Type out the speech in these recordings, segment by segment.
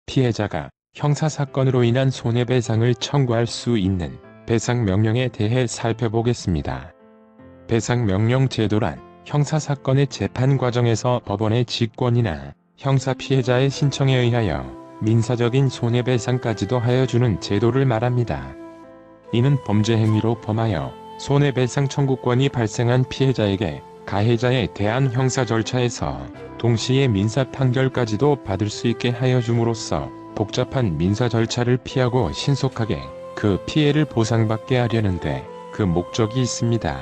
피해자가 형사사건으로 인한 손해배상을 청구할 수 있는 배상명령에 대해 살펴보겠습니다. 배상명령 제도란 형사사건의 재판 과정에서 법원의 직권이나 형사 피해자의 신청에 의하여 민사적인 손해배상까지도 하여주는 제도를 말합니다. 이는 범죄 행위로 범하여 손해배상 청구권이 발생한 피해자에게 가해자에 대한 형사 절차에서 동시에 민사 판결까지도 받을 수 있게 하여 줌으로써 복잡한 민사 절차를 피하고 신속하게 그 피해를 보상받게 하려는데 그 목적이 있습니다.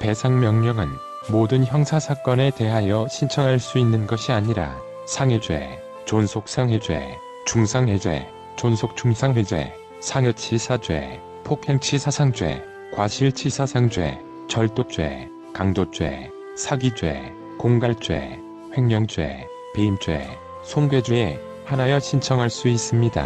배상명령은 모든 형사사건에 대하여 신청할 수 있는 것이 아니라 상해죄, 존속상해죄, 중상해죄, 존속중상해죄, 상해치사죄, 폭행치사상죄, 과실치사상죄, 절도죄, 강도죄, 사기죄, 공갈죄, 횡령죄, 배임죄, 손괴죄에 한하여 신청할 수 있습니다.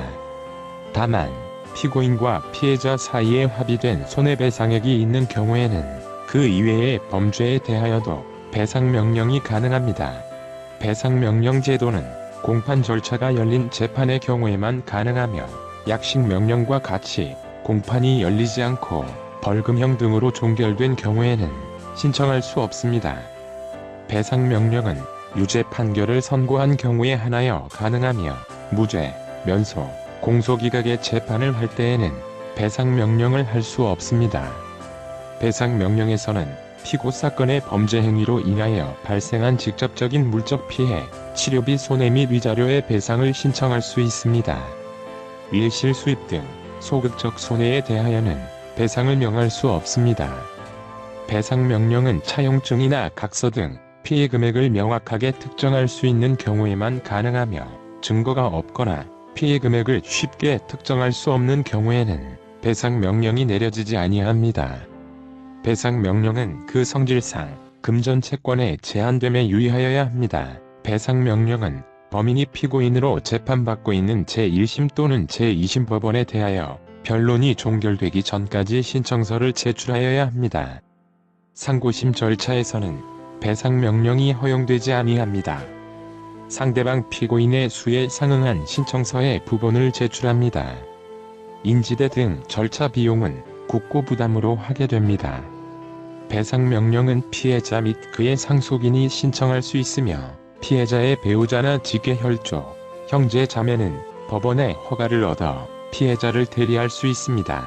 다만 피고인과 피해자 사이에 합의된 손해배상액이 있는 경우에는 그 이외의 범죄에 대하여도 배상명령이 가능합니다. 배상명령 제도는 공판 절차가 열린 재판의 경우에만 가능하며 약식명령과 같이 공판이 열리지 않고 벌금형 등으로 종결된 경우에는 신청할 수 없습니다. 배상명령은 유죄 판결을 선고한 경우에 한하여 가능하며 무죄, 면소, 공소기각의 재판을 할 때에는 배상명령을 할 수 없습니다. 배상명령에서는 피고 사건의 범죄 행위로 인하여 발생한 직접적인 물적 피해, 치료비 손해 및 위자료의 배상을 신청할 수 있습니다. 일실 수입 등 소극적 손해에 대하여는 배상을 명할 수 없습니다. 배상명령은 차용증이나 각서 등 피해 금액을 명확하게 특정할 수 있는 경우에만 가능하며 증거가 없거나 피해 금액을 쉽게 특정할 수 없는 경우에는 배상명령이 내려지지 아니합니다. 배상명령은 그 성질상 금전 채권에 제한됨에 유의하여야 합니다. 배상명령은 범인이 피고인으로 재판받고 있는 제1심 또는 제2심 법원에 대하여 변론이 종결되기 전까지 신청서를 제출하여야 합니다. 상고심 절차에서는 배상명령이 허용되지 아니합니다. 상대방 피고인의 수에 상응한 신청서의 부본을 제출합니다. 인지대 등 절차 비용은 국고 부담으로 하게 됩니다. 배상명령은 피해자 및 그의 상속인이 신청할 수 있으며 피해자의 배우자나 직계혈족, 형제 자매는 법원의 허가를 얻어 피해자를 대리할 수 있습니다.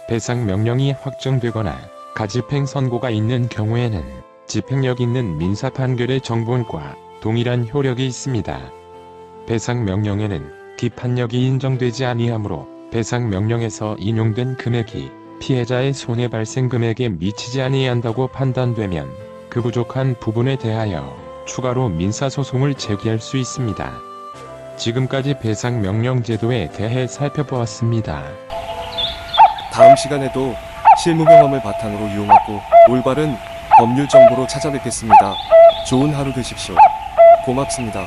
배상명령이 확정되거나 가집행 선고가 있는 경우에는 집행력 있는 민사 판결의 정본과 동일한 효력이 있습니다. 배상명령에는 기판력이 인정되지 아니하므로 배상명령에서 인용된 금액이 피해자의 손해 발생 금액에 미치지 아니한다고 판단되면 그 부족한 부분에 대하여 추가로 민사소송을 제기할 수 있습니다. 지금까지 배상명령 제도에 대해 살펴보았습니다. 다음 시간에도 실무 경험을 바탕으로 이용하고 올바른 법률 정보로 찾아뵙겠습니다. 좋은 하루 되십시오. 고맙습니다.